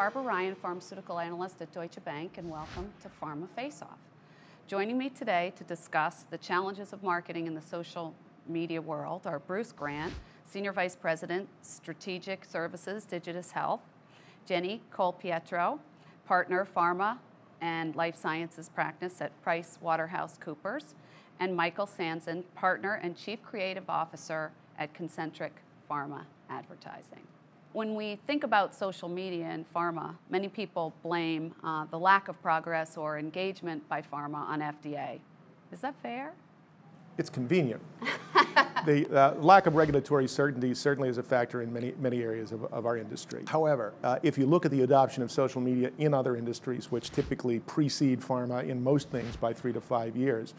Barbara Ryan, pharmaceutical analyst at Deutsche Bank, and welcome to Pharma Face Off. Joining me today to discuss the challenges of marketing in the social media world are Bruce Grant, Senior Vice President, Strategic Services, Digitus Health, Jenny Colpietro, Partner Pharma and Life Sciences Practice at PricewaterhouseCoopers, and Michael Sanson, Partner and Chief Creative Officer at Concentric Pharma Advertising. When we think about social media and pharma, many people blame the lack of progress or engagement by pharma on FDA. Is that fair? It's convenient. The lack of regulatory certainty certainly is a factor in many areas of our industry. However, if you look at the adoption of social media in other industries, which typically precede pharma in most things by 3 to 5 years,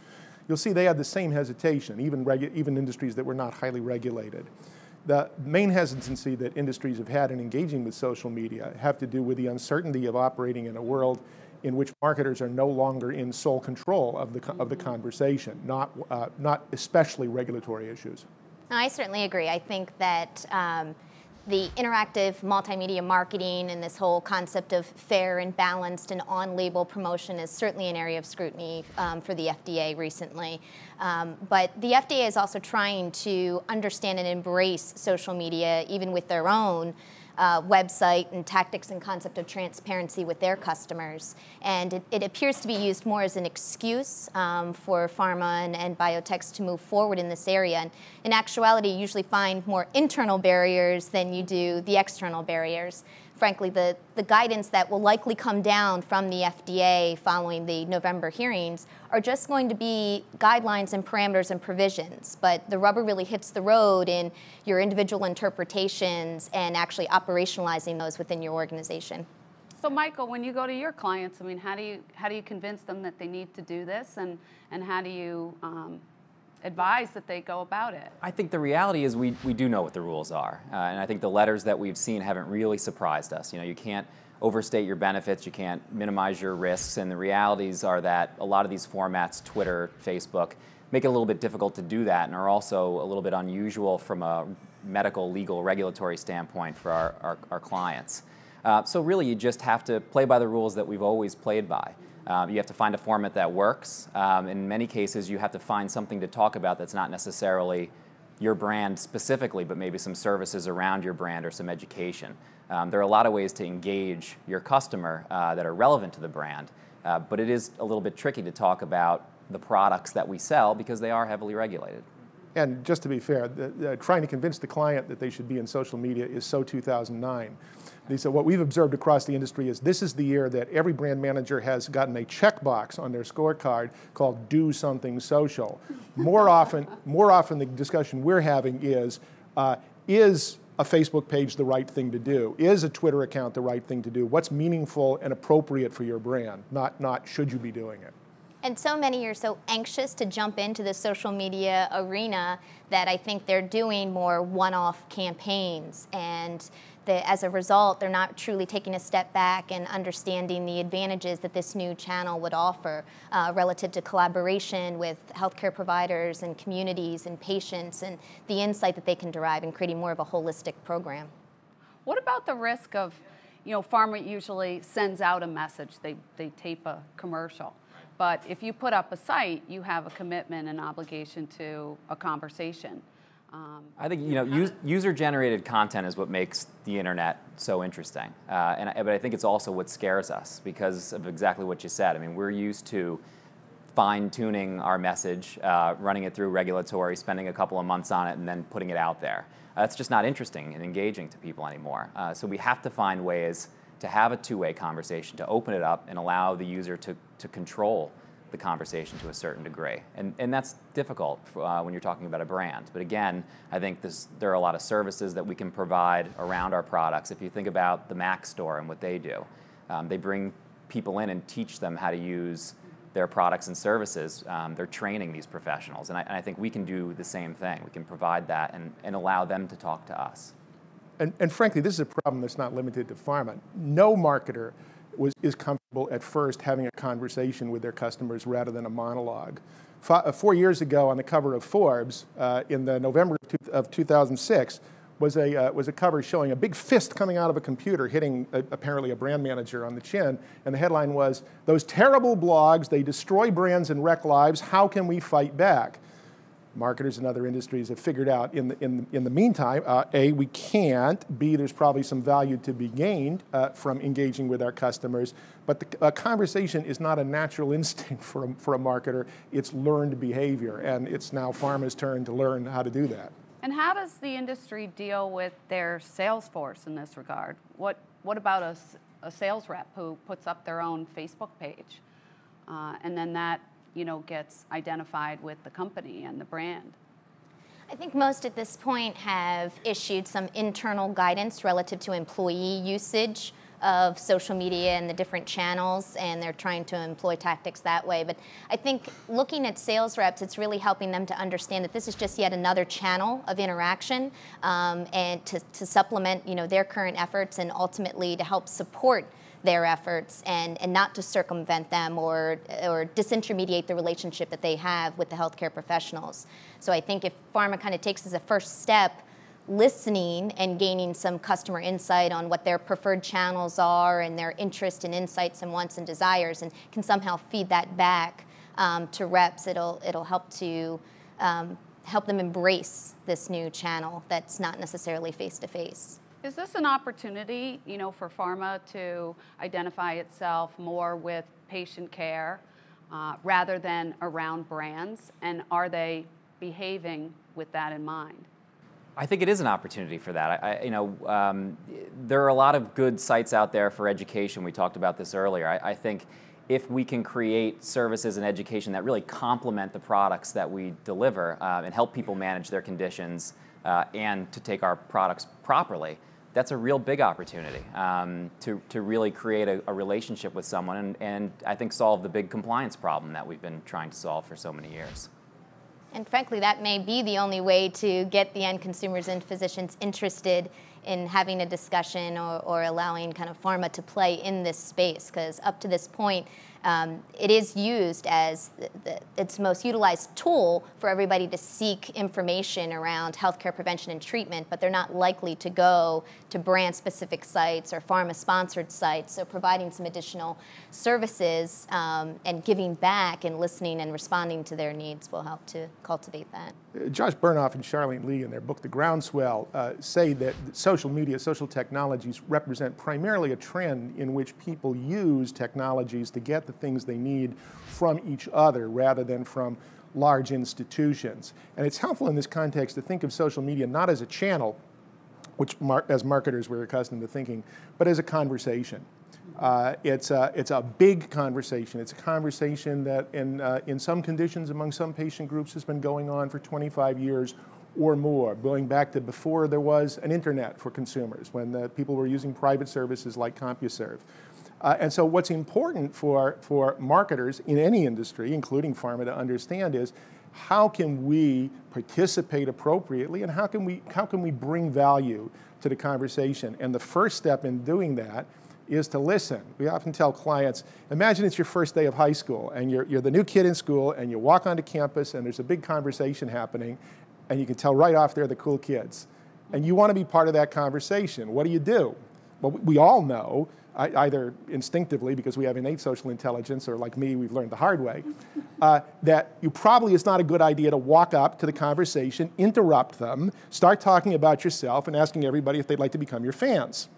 you'll see they had the same hesitation, even industries that were not highly regulated. The main hesitancy that industries have had in engaging with social media have to do with the uncertainty of operating in a world in which marketers are no longer in sole control of the conversation, not especially regulatory issues. I certainly agree. I think that the interactive multimedia marketing and this whole concept of fair and balanced and on-label promotion is certainly an area of scrutiny for the FDA recently. But the FDA is also trying to understand and embrace social media, even with their own website and tactics and concept of transparency with their customers. And it appears to be used more as an excuse for pharma and biotechs to move forward in this area. And in actuality, you usually find more internal barriers than you do the external barriers. Frankly, the guidance that will likely come down from the FDA following the November hearings are just going to be guidelines and parameters and provisions. But the rubber really hits the road in your individual interpretations and actually operationalizing those within your organization. So, Michael, when you go to your clients, I mean, how do you convince them that they need to do this, and how do you advise that they go about it? I think the reality is we do know what the rules are, and I think the letters that we've seen haven't really surprised us. You know, you can't overstate your benefits, you can't minimize your risks, and the realities are that a lot of these formats, Twitter, Facebook, make it a little bit difficult to do that and are also a little bit unusual from a medical, legal, regulatory standpoint for our clients. So really you just have to play by the rules that we've always played by. You have to find a format that works. In many cases, you have to find something to talk about that's not necessarily your brand specifically, but maybe some services around your brand or some education. There are a lot of ways to engage your customer that are relevant to the brand, but it is a little bit tricky to talk about the products that we sell because they are heavily regulated. And just to be fair, trying to convince the client that they should be in social media is so 2009. So what we've observed across the industry is this is the year that every brand manager has gotten a checkbox on their scorecard called "Do Something Social." More often the discussion we're having is a Facebook page the right thing to do? Is a Twitter account the right thing to do? What's meaningful and appropriate for your brand? Not should you be doing it? And so many are so anxious to jump into the social media arena that I think they're doing more one-off campaigns. And as a result, they're not truly taking a step back and understanding the advantages that this new channel would offer relative to collaboration with healthcare providers and communities and patients and the insight that they can derive in creating more of a holistic program. What about the risk of, you know, pharma usually sends out a message, they tape a commercial. But if you put up a site, you have a commitment and obligation to a conversation. I think, you know, user-generated content is what makes the internet so interesting. But I think it's also what scares us because of exactly what you said. I mean, we're used to fine-tuning our message, running it through regulatory, spending a couple of months on it, and then putting it out there. That's just not interesting and engaging to people anymore. So we have to find ways to have a two-way conversation, to open it up and allow the user to control the conversation to a certain degree. And that's difficult when you're talking about a brand. But again, I think there are a lot of services that we can provide around our products. If you think about the Mac store and what they do, they bring people in and teach them how to use their products and services. They're training these professionals. And I think we can do the same thing. We can provide that and allow them to talk to us. And frankly, this is a problem that's not limited to pharma. No marketer is comfortable at first having a conversation with their customers rather than a monologue. 4 years ago on the cover of Forbes, in the November of 2006, was a cover showing a big fist coming out of a computer hitting apparently a brand manager on the chin, and the headline was, "Those terrible blogs, they destroy brands and wreck lives, how can we fight back?" Marketers in other industries have figured out in the meantime, A, we can't, B, there's probably some value to be gained from engaging with our customers, but the conversation is not a natural instinct for a marketer, it's learned behavior, and it's now pharma's turn to learn how to do that. And how does the industry deal with their sales force in this regard? What about a sales rep who puts up their own Facebook page, and then that gets identified with the company and the brand? I think most at this point have issued some internal guidance relative to employee usage of social media and the different channels, and they're trying to employ tactics that way. But I think looking at sales reps, it's really helping them to understand that this is just yet another channel of interaction, and to supplement their current efforts, and ultimately to help support their efforts, and not to circumvent them or disintermediate the relationship that they have with the healthcare professionals. So I think if pharma kind of takes as a first step listening and gaining some customer insight on what their preferred channels are and their interest and insights and wants and desires, and can somehow feed that back to reps, it'll help to help them embrace this new channel that's not necessarily face-to-face. Is this an opportunity, for pharma to identify itself more with patient care rather than around brands? And are they behaving with that in mind? I think it is an opportunity for that. There are a lot of good sites out there for education. We talked about this earlier. I think if we can create services and education that really complement the products that we deliver and help people manage their conditions and to take our products properly, that's a real big opportunity to really create a relationship with someone and I think solve the big compliance problem that we've been trying to solve for so many years. And frankly, that may be the only way to get the end consumers and physicians interested in having a discussion or allowing kind of pharma to play in this space, because up to this point, it is used as its most utilized tool for everybody to seek information around healthcare prevention and treatment, but they're not likely to go to brand-specific sites or pharma-sponsored sites. So providing some additional services and giving back and listening and responding to their needs will help to cultivate that. Josh Bernoff and Charlene Lee in their book, The Groundswell, say that social media, social technologies represent primarily a trend in which people use technologies to get the things they need from each other rather than from large institutions. And it's helpful in this context to think of social media not as a channel, which as marketers we're accustomed to thinking, but as a conversation. It's a big conversation. It's a conversation that in some conditions among some patient groups has been going on for 25 years or more, going back to before there was an internet for consumers, when people were using private services like CompuServe. And so what's important for marketers in any industry, including pharma, to understand is how can we participate appropriately and how can we bring value to the conversation? And the first step in doing that is to listen. We often tell clients, imagine it's your first day of high school and you're the new kid in school and you walk onto campus and there's a big conversation happening and you can tell right off they're the cool kids. And you want to be part of that conversation. What do? Well, we all know, either instinctively because we have innate social intelligence or like me, we've learned the hard way, that it's not a good idea to walk up to the conversation, interrupt them, start talking about yourself and asking everybody if they'd like to become your fans.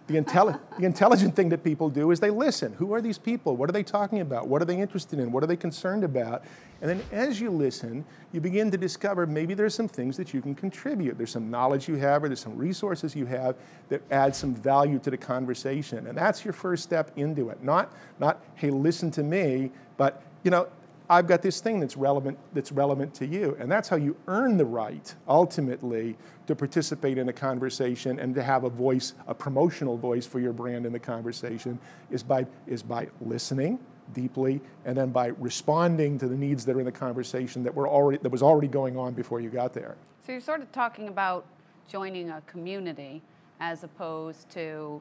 The intelligent thing that people do is they listen. Who are these people? What are they talking about? What are they interested in? What are they concerned about? And then as you listen, you begin to discover maybe there's some things that you can contribute. There's some knowledge you have or there's some resources you have that add some value to the conversation. And that's your first step into it. Not hey, listen to me, but I've got this thing that's relevant to you. And that's how you earn the right, ultimately, to participate in a conversation and to have a voice, a promotional voice for your brand in the conversation, is by listening deeply and then by responding to the needs that are in the conversation that was already going on before you got there. So you're sort of talking about joining a community as opposed to,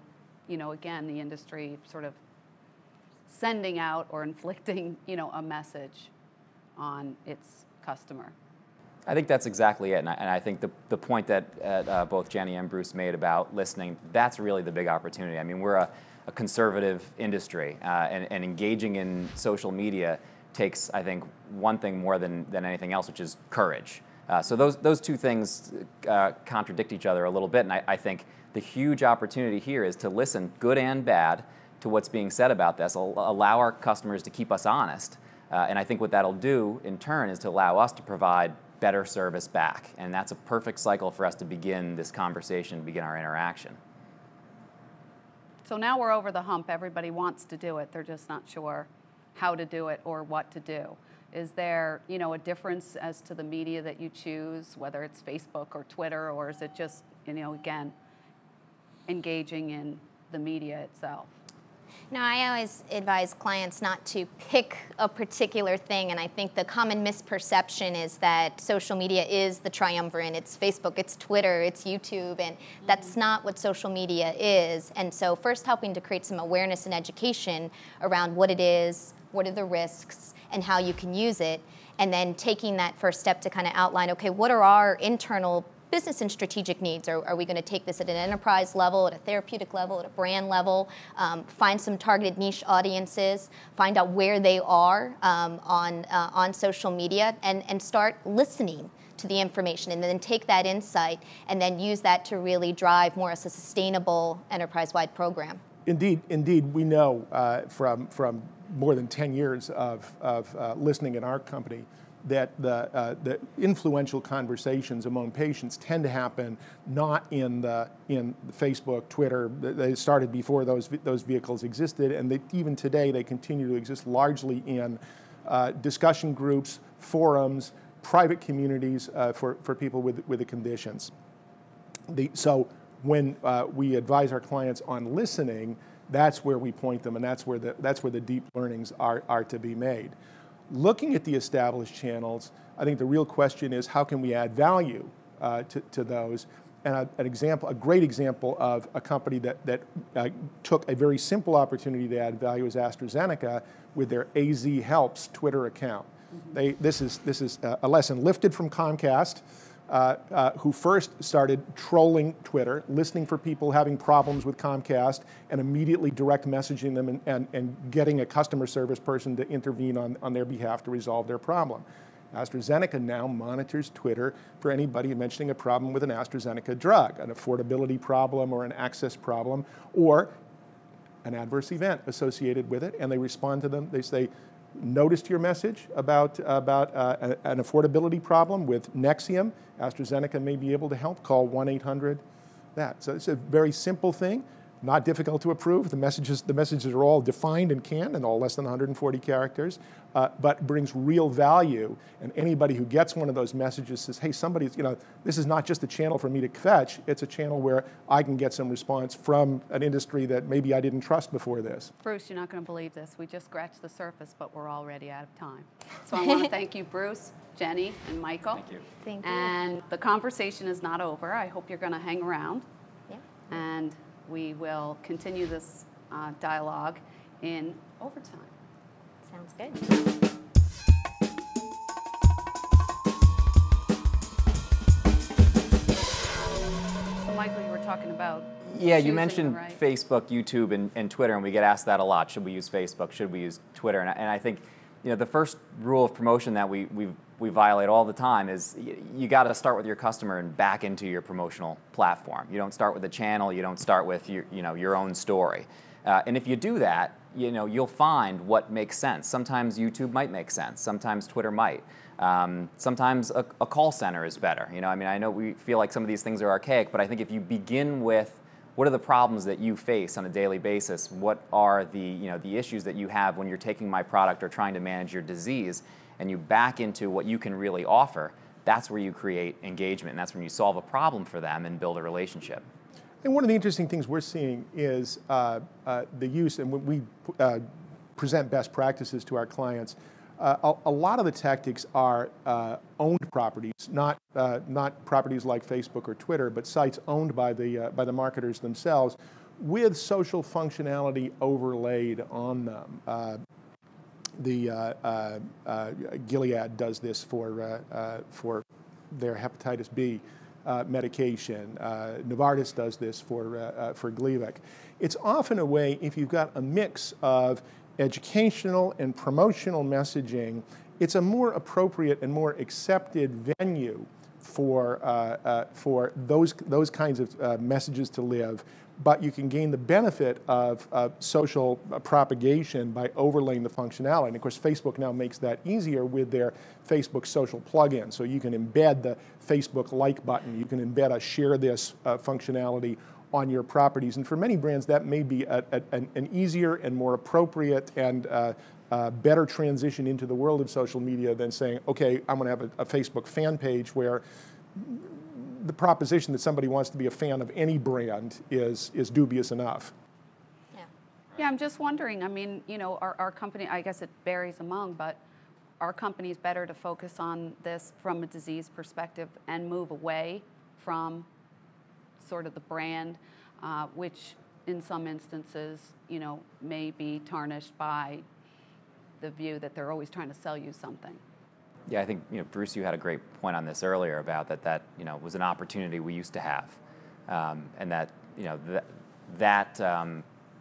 again, the industry sort of sending out or inflicting, a message on its customer. I think that's exactly it, and I think the point that both Jenny and Bruce made about listening, that's really the big opportunity. I mean, we're a conservative industry, and engaging in social media takes, I think, one thing more than anything else, which is courage. So those two things contradict each other a little bit, and I think the huge opportunity here is to listen, good and bad, to what's being said about this, allow our customers to keep us honest, and I think what that'll do in turn is to allow us to provide better service back, and that's a perfect cycle for us to begin this conversation, begin our interaction. So now we're over the hump. Everybody wants to do it. They're just not sure how to do it or what to do. Is there, a difference as to the media that you choose, whether it's Facebook or Twitter, or is it just, again, engaging in the media itself? No, I always advise clients not to pick a particular thing, and I think the common misperception is that social media is the triumvirate. It's Facebook, it's Twitter, it's YouTube, and that's not what social media is. And so first helping to create some awareness and education around what it is, what are the risks, and how you can use it, and then taking that first step to kind of outline, okay, what are our internal business and strategic needs? Are we going to take this at an enterprise level, at a therapeutic level, at a brand level, find some targeted niche audiences, find out where they are on social media, and start listening to the information, and then take that insight and then use that to really drive more as a sustainable enterprise-wide program. Indeed, we know from more than 10 years of listening in our company that the influential conversations among patients tend to happen not in Facebook, Twitter. They started before those vehicles existed, and even today they continue to exist largely in discussion groups, forums, private communities for people with the conditions. So when we advise our clients on listening, that's where we point them, and that's where the deep learnings are to be made. Looking at the established channels, I think the real question is how can we add value to those? And a great example of a company that took a very simple opportunity to add value is AstraZeneca with their AZ Helps Twitter account. This is a lesson lifted from Comcast, who first started trolling Twitter, listening for people having problems with Comcast, and immediately direct messaging them and getting a customer service person to intervene on their behalf to resolve their problem. AstraZeneca now monitors Twitter for anybody mentioning a problem with an AstraZeneca drug, an affordability problem or an access problem, or an adverse event associated with it, and they respond to them. They say, noticed your message about an affordability problem with Nexium. AstraZeneca may be able to help. Call 1-800-that. So it's a very simple thing, not difficult to approve. The messages are all defined and canned and all less than 140 characters, but brings real value. And anybody who gets one of those messages says, hey, somebody's, this is not just a channel for me to fetch, it's a channel where I can get some response from an industry that maybe I didn't trust before this. Bruce, you're not going to believe this. We just scratched the surface, but we're already out of time. So I want to thank you, Bruce, Jenny, and Michael. Thank you. Thank you. And the conversation is not over. I hope you're going to hang around. Yeah. And we will continue this dialogue in overtime. Sounds good. So Michael, you were talking about you mentioned Facebook, YouTube, and Twitter, and we get asked that a lot. Should we use Facebook? Should we use Twitter? And I think the first rule of promotion that we violate all the time is you got to start with your customer and back into your promotional platform. You don't start with a channel. You don't start with your own story. And if you do that, you'll find what makes sense. Sometimes YouTube might make sense. Sometimes Twitter might. Sometimes a call center is better. I know we feel like some of these things are archaic, but I think if you begin with what are the problems that you face on a daily basis, what are the issues that you have when you're taking my product or trying to manage your disease, and you back into what you can really offer, that's where you create engagement, and that's when you solve a problem for them and build a relationship. And one of the interesting things we're seeing is the use, and when we present best practices to our clients, a lot of the tactics are owned properties, not properties like Facebook or Twitter, but sites owned by the marketers themselves, with social functionality overlaid on them. Gilead does this for their hepatitis B medication. Novartis does this for Gleevec. It's often a way, if you've got a mix of educational and promotional messaging, it's a more appropriate and more accepted venue for those kinds of messages to live. But you can gain the benefit of social propagation by overlaying the functionality. And of course, Facebook now makes that easier with their Facebook social plugin. So you can embed the Facebook like button. You can embed a share this functionality on your properties. And for many brands, that may be an easier and more appropriate and better transition into the world of social media than saying, okay, I'm going to have a Facebook fan page where the proposition that somebody wants to be a fan of any brand is dubious enough. Yeah, I'm just wondering, I mean, you know, our company, I guess it varies among, but our company is better to focus on this from a disease perspective and move away from sort of the brand, which in some instances, you know, may be tarnished by the view that they're always trying to sell you something. Yeah, I think, you know, Bruce, you had a great point on this earlier about that you know, was an opportunity we used to have, and that, you know, that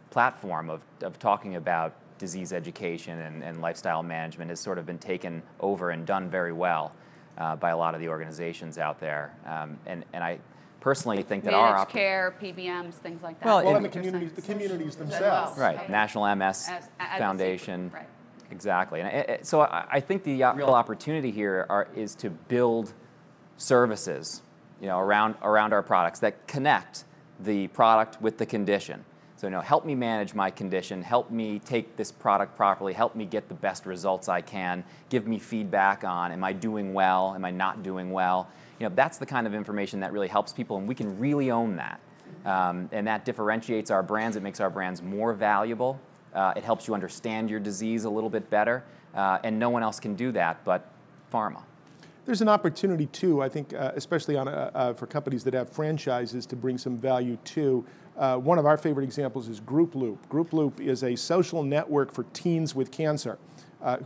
platform of talking about disease education and lifestyle management has sort of been taken over and done very well by a lot of the organizations out there, and I personally think that Managed care, PBMs, things like that. Well, and the communities themselves. Well. Right, National MS Foundation. Right. Exactly, and so I think the real opportunity here is to build services, you know, around our products that connect the product with the condition. So, you know, help me manage my condition, help me take this product properly, help me get the best results I can, give me feedback on, am I doing well, am I not doing well? You know, that's the kind of information that really helps people, and we can really own that. And that differentiates our brands, it makes our brands more valuable. It helps you understand your disease a little bit better, and no one else can do that but pharma. There's an opportunity too, I think, especially for companies that have franchises, to bring some value too. One of our favorite examples is Group Loop. Group Loop is a social network for teens with cancer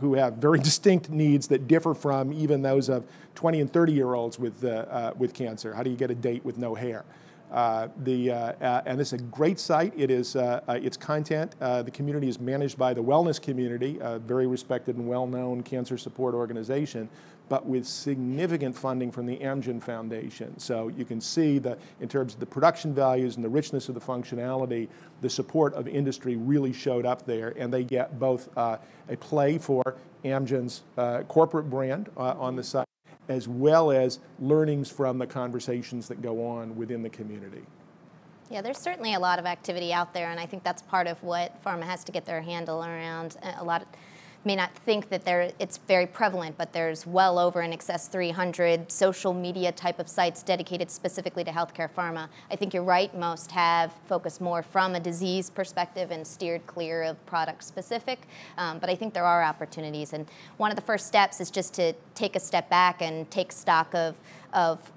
who have very distinct needs that differ from even those of 20 and 30-year-olds with cancer. How do you get a date with no hair? And this is a great site. It is its content. The community is managed by the Wellness Community, a very respected and well-known cancer support organization, but with significant funding from the Amgen Foundation. So you can see that in terms of the production values and the richness of the functionality, the support of industry really showed up there, and they get both a play for Amgen's corporate brand on the site, as well as learnings from the conversations that go on within the community. Yeah, there's certainly a lot of activity out there, and I think that's part of what pharma has to get their handle around. A lot may not think that it's very prevalent, but there's well over in excess 300 social media type of sites dedicated specifically to healthcare pharma. I think you're right, most have focused more from a disease perspective and steered clear of product specific, but I think there are opportunities, and one of the first steps is just to take a step back and take stock of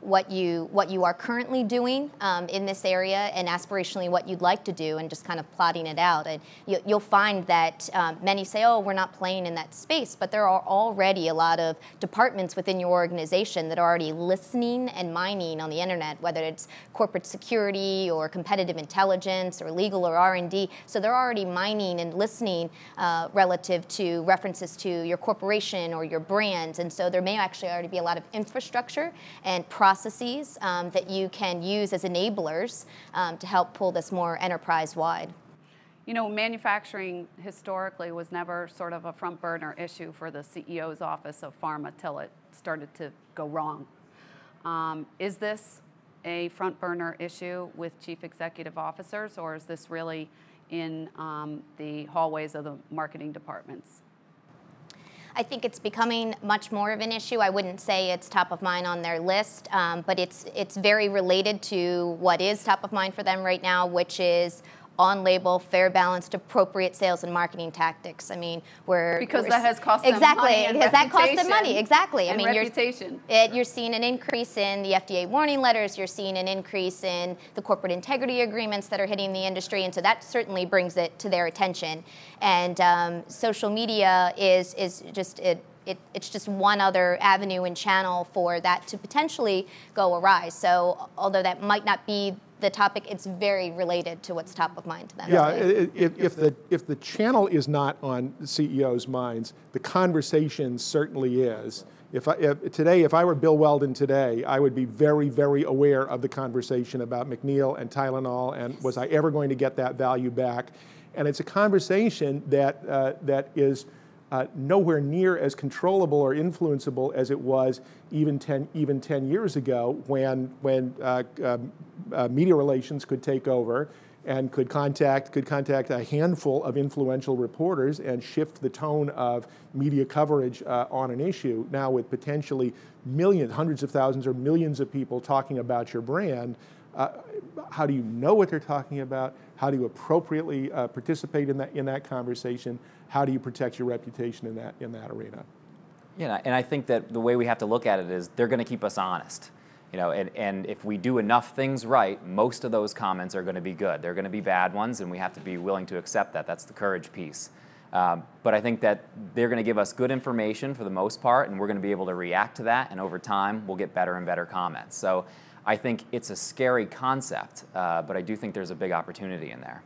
what you are currently doing in this area, and aspirationally what you'd like to do, and just kind of plotting it out. And you'll find that many say, oh, we're not playing in that space, but there are already a lot of departments within your organization that are already listening and mining on the internet, whether it's corporate security or competitive intelligence or legal or R&D. So they're already mining and listening relative to references to your corporation or your brand. And so there may actually already be a lot of infrastructure and processes that you can use as enablers to help pull this more enterprise-wide. You know, manufacturing historically was never sort of a front burner issue for the CEO's office of pharma till it started to go wrong. Is this a front burner issue with chief executive officers, or is this really in the hallways of the marketing departments? I think it's becoming much more of an issue. I wouldn't say it's top of mind on their list, but it's very related to what is top of mind for them right now, which is on-label, fair, balanced, appropriate sales and marketing tactics. I mean, because that has cost them money and because that cost them money. Exactly. And reputation. You're seeing an increase in the FDA warning letters. You're seeing an increase in the corporate integrity agreements that are hitting the industry, and so that certainly brings it to their attention. And social media is just it's just one other avenue and channel for that to potentially go awry. So although that might not be the topic, it's very related to what's top of mind to them. Yeah, if the channel is not on CEOs' minds, the conversation certainly is. If I were Bill Weldon today, I would be very, very aware of the conversation about McNeil and Tylenol and was I ever going to get that value back? And it's a conversation that is nowhere near as controllable or influenceable as it was even 10 years ago when media relations could take over and could contact a handful of influential reporters and shift the tone of media coverage on an issue. Now with potentially millions, hundreds of thousands or millions of people talking about your brand, how do you know what they're talking about? How do you appropriately participate in that conversation? How do you protect your reputation in that arena? Yeah, and I think that the way we have to look at it is they're going to keep us honest. You know, and if we do enough things right, most of those comments are going to be good. They're going to be bad ones, and we have to be willing to accept that. That's the courage piece. But I think that they're going to give us good information for the most part, and we're going to be able to react to that, and over time, we'll get better and better comments. So I think it's a scary concept, but I do think there's a big opportunity in there.